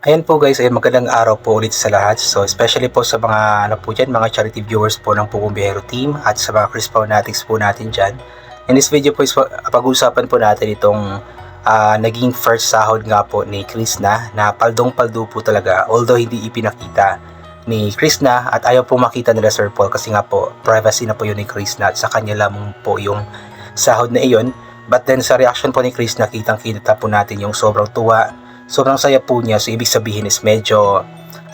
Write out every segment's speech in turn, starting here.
Ayan po guys, ayun magandang araw po ulit sa lahat. So especially po sa mga ano po dyan, mga charity viewers po ng Pugumbihero team at sa mga Chris Fanatics po natin dyan. In this video po is pag-uusapan po natin itong naging first sahod nga po ni Krishna na paldong-paldo po talaga, although hindi ipinakita ni Krishna at ayaw po makita nila Sir Paul kasi nga po privacy na po yun ni Krishna at sa kanya lamang po yung sahod na iyon. But then sa reaction po ni Krishna, kitang-kita po natin yung sobrang tuwa, sobrang saya po niya. So ibig sabihin is medyo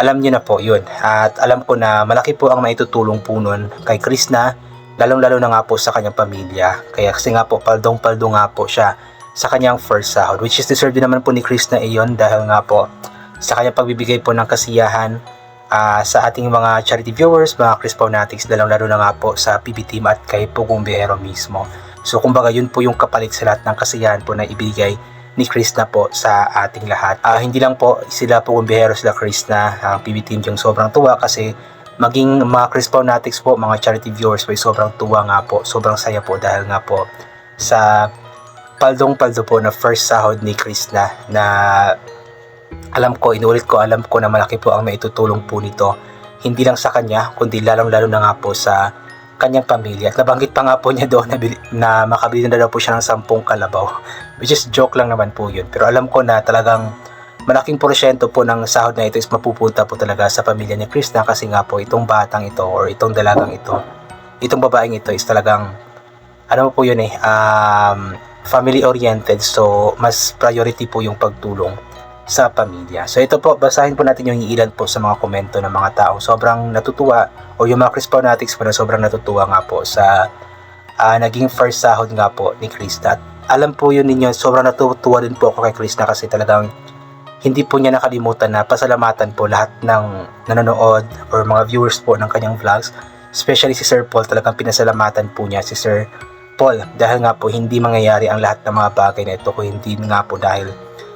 alam niyo na po yun. At alam ko na malaki po ang maitutulong po nun kay Krishna, lalong-lalo na nga po sa kanyang pamilya. Kaya kasi nga po paldong-paldo nga po siya sa kanyang first sahod, which is deserve din naman po ni Krishna iyon dahil nga po sa kanyang pagbibigay po ng kasiyahan sa ating mga charity viewers, mga Chris Fanatics, lalong-lalo na nga po sa PB team at kay Pugumbihero mismo. So kumbaga yun po yung kapalit sa lahat ng kasiyahan po na ibigay ni Krishna po sa ating lahat. Hindi lang po sila Pugumbihero, sila Krishna, ang PB team yung sobrang tuwa kasi maging mga Chris Fanatics po, mga charity viewers po, sobrang tuwa nga po, sobrang saya po dahil nga po sa paldong-paldo po na first sahod ni Krishna na alam ko na malaki po ang maitutulong po nito, hindi lang sa kanya kundi lalong-lalo na nga po sa kanyang pamilya. At nabanggit pa nga po niya doon na makabili na daw po siya ng 10 kalabaw, which is joke lang naman po yun, pero alam ko na talagang malaking porsyento po ng sahod na ito is mapupunta po talaga sa pamilya ni Krishna kasi nga po itong batang ito or itong dalagang ito, itong babaeng ito is talagang ano po yun family oriented, so mas priority po yung pagtulong sa pamilya. So ito po, basahin po natin yung ilan po sa mga komento ng mga tao sobrang natutuwa o yung mga Chris Fanatics po na sobrang natutuwa nga po sa naging first sahod nga po ni Krishna. At alam po yun ninyo, sobrang natutuwa din po ako kay Krishna kasi talagang hindi po niya nakalimutan na pasalamatan po lahat ng nanonood or mga viewers po ng kanyang vlogs, especially si Sir Paul. Talagang pinasalamatan po niya si Sir Paul dahil nga po hindi mangyayari ang lahat ng mga bagay na ito kung hindi nga po dahil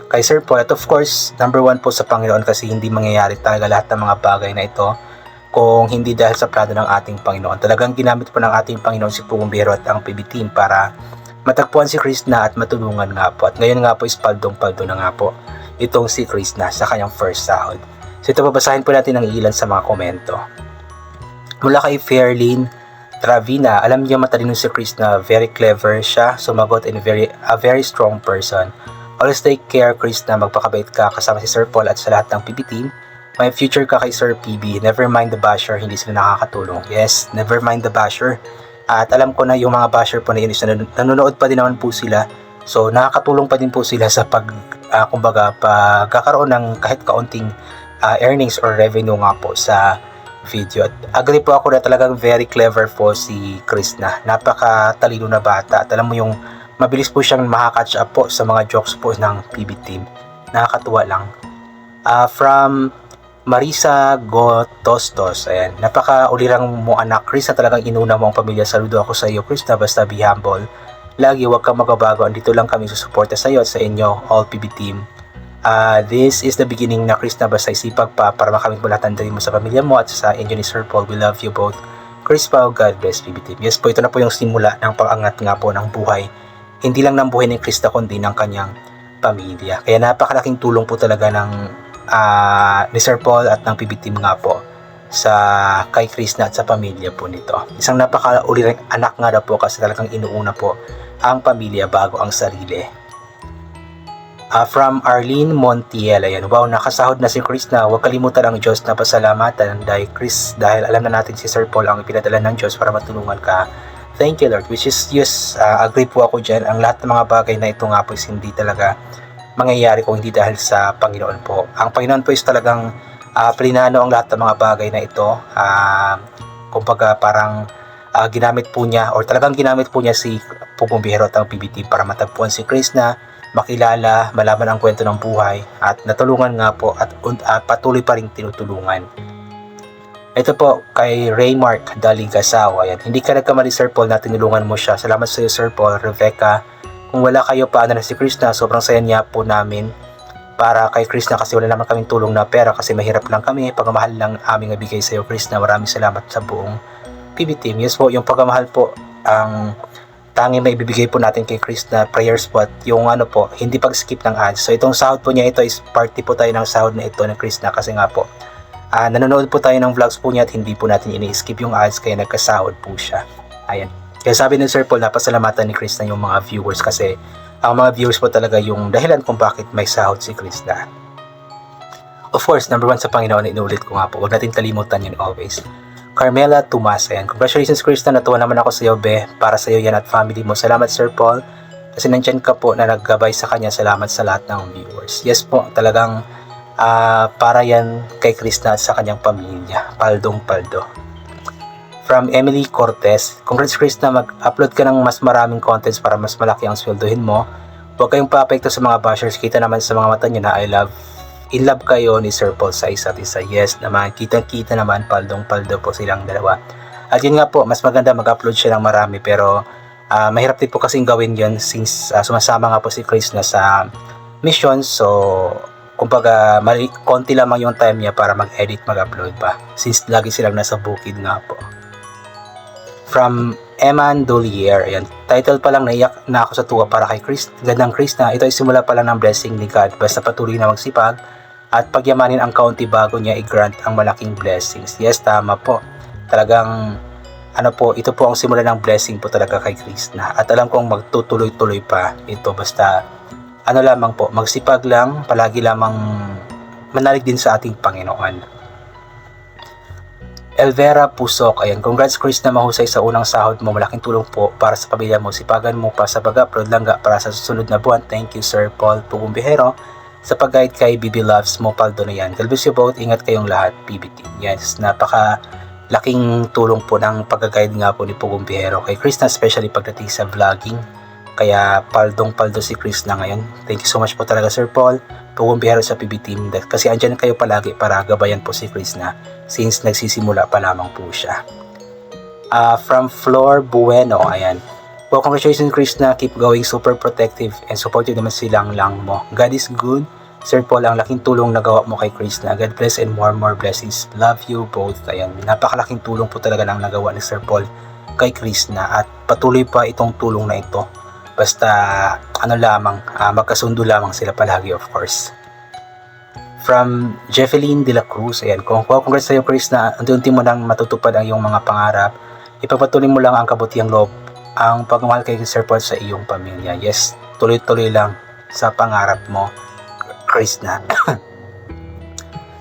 kay Sir Paul. At of course, number one po sa Panginoon kasi hindi mangyayari talaga lahat ng mga bagay na ito kung hindi dahil sa plano ng ating Panginoon. Talagang ginamit po ng ating Panginoon si Pugumbihero at ang PB team para matagpuan si Krishna at matulungan nga po. At ngayon nga po is paldong-paldo na nga po itong si Krishna sa kanyang first sahod. So ito, babasahin po natin ang ilan sa mga komento. Mula kay Fairlyn Travina, alam niyo matalino si Krishna, very clever siya, sumagot, and a very strong person. Always take care, Krishna, magpakabait ka kasama si Sir Paul at sa lahat ng PB team. May future ka kay Sir PB, never mind the basher, hindi sila nakakatulong. Yes, never mind the basher. At alam ko na yung mga basher po na yun is nanonood pa din naman po sila. So nakakatulong pa din po sila sa pagkakaroon ng kahit kaunting earnings or revenue nga po sa video. At agree po ako na talagang very clever po si Krishna. Napakatalino na bata. At alam mo yung mabilis po siyang makakatch up po sa mga jokes po ng PB team. Nakakatuwa lang. From Marisa Gotostos, ayan, napaka-ulirang mo anak, Krishna, talagang inuna mo ang pamilya. Saludo ako sa iyo, Krishna, basta be humble. Lagi, huwag kang magbabago. Andito lang kami susuporta sa iyo at sa inyo, all PB team. This is the beginning na Krishna, basta isipag pa para makamit mo lahat ng dalhin mo sa pamilya mo at sa inyo ni Sir Paul. We love you both. Chris Pao, God bless PB team. Yes po, ito na po yung simula ng pag-angat nga po ng buhay. Hindi lang ng buhay ni Krishna kundi ng kanyang pamilya. Kaya napakalaking tulong po talaga ng ni Sir Paul at ng PB team nga po sa kay Krishna at sa pamilya po nito. Isang napaka-ulirang anak nga daw po kasi talagang inuuna po ang pamilya bago ang sarili. From Arlene Montiel, ayan, wow, nakasahod na si Krishna. Huwag kalimutan ang Diyos na pasalamatan dahil alam na natin si Sir Paul ang ipinadala ng Diyos para matulungan ka. Thank you, Lord. Which is, yes, agree po ako dyan. Ang lahat ng mga bagay na ito nga po is hindi talaga mangyayari kung hindi dahil sa Panginoon po. Ang Panginoon po is talagang plinano ang lahat ng mga bagay na ito. Kumbaga parang ginamit po niya or talagang ginamit po niya si Pugumbihero at ang PB team para matagpuan si Krishna, makilala, malaman ang kwento ng buhay at natulungan nga po at patuloy pa rin tinutulungan. Ito po kay Raymark Daligasaw, ayan, hindi ka nagkamali Sir Paul na tinulungan mo siya. Salamat sa iyo Sir Paul. Rebecca, kung wala kayo paano na si Krishna, sobrang saya niya po namin para kay Krishna kasi wala naman kaming tulong na pera kasi mahirap lang kami. Pagmamahal lang aming ibigay sa iyo Krishna. Maraming salamat sa buong PB team. Yes po, yung pagmamahal po ang tanging may ibibigay po natin kay Chris na prayers po at yung ano po, hindi pag-skip ng ads. So itong sahod po niya, ito is party po tayo ng sahod na ito ni Chris na kasi nga po nanonood po tayo ng vlogs po niya at hindi po natin ini-skip yung ads kaya nagkasahod po siya. Ayan. Kaya sabi ni Sir Paul, napasalamatan ni Chris na yung mga viewers kasi ang mga viewers po talaga yung dahilan kung bakit may sahod si Chris na. Of course, number 1 sa Panginoon, inulit ko nga po, huwag natin kalimutan yun always. Carmela Tomas, ayan. Congratulations Chris na natuwa naman ako sa iyo, be. Para sa iyo yan at family mo. Salamat Sir Paul. Kasi nandyan ka po na naggabay sa kanya. Salamat sa lahat ng viewers. Yes po, talagang para yan kay Chris na at sa kanyang pamilya. Paldong paldo. From Emily Cortez, congrats Chris na mag-upload ka ng mas maraming contents para mas malaki ang sweldohin mo. Huwag kayong paapekto sa mga bashers. Kita naman sa mga mata nyo na in love kayo ni Sir Paul sa isa't isa. Yes naman, kitang-kita naman, paldong-paldo po silang dalawa. At yun nga po, mas maganda mag-upload siya ng marami pero mahirap din po kasing gawin yun since sumasama nga po si Chris na sa mission. So, kumbaga, konti lamang yung time niya para mag-edit, mag-upload pa. Since lagi silang nasa bukid nga po. From Eman Dolier, ayan. Title pa lang, naiyak na ako sa tuwa para kay Chris. Gandang Chris na ito ay simula pa lang ng blessing ni God. Basta patuloy na magsipag at pagyamanin ang kaunti bago niya i-grant ang malaking blessings. Yes, tama po. Talagang, ito po ang simula ng blessing po talaga kay Chris na. At alam kong magtutuloy-tuloy pa ito. Basta, lamang po, magsipag lang, palagi lamang manalig din sa ating Panginoon. Elvera Pusok, ayan, congrats Chris na mahusay sa unang sahod mo, malaking tulong po para sa pamilya mo, sipagan mo pa sa pag-upload langga para sa susunod na buwan. Thank you Sir Paul Pugumbihero sa pag-guide kay BB Loves mo, paldo na yan. God bless you both, ingat kayong lahat, PBT. Yes, napaka laking tulong po ng pag-guide nga po ni Pugumbihero kay Chris na, especially pagdating sa vlogging. Kaya paldong-paldo si Chris na ngayon. Thank you so much po talaga Sir Paul Pugumbihero sa PB Team kasi andyan kayo palagi para gabayan po si Chris na since nagsisimula pa lamang po siya. From Flor Bueno, ayan. Well, congratulations Chris na, keep going, super protective and supportive naman silang lang mo. God is good. Sir Paul, ang laking tulong na gawa mo kay Chris na. God bless and more blessings. Love you both. Ayan, napakalaking tulong po talaga ng nagawa ni Sir Paul kay Chris na at patuloy pa itong tulong na ito. Basta magkasundo lamang sila palagi, of course. From Jeffeline De La Cruz, ayan, congrats sa'yo Chris na unti-unti mo nang matutupad ang iyong mga pangarap. Ipagpatuloy mo lang ang kabutiang loob, ang pagmamahal kay Sir Paul sa iyong pamilya. Yes, tuloy-tuloy lang sa pangarap mo, Chris na.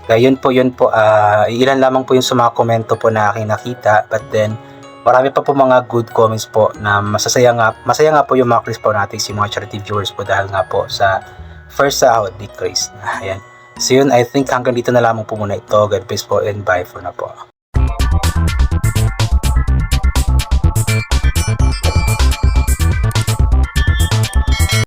Kaya yun po, ilan lamang po yung sa mga komento po na aking nakita, but then marami pa po mga good comments po na masaya nga po yung mga Chris po natin, si mga charity viewers po dahil nga po sa first sahod ni Chris. Ayan. So yun, I think hanggang dito na lamang po muna ito. God bless po and bye for na po.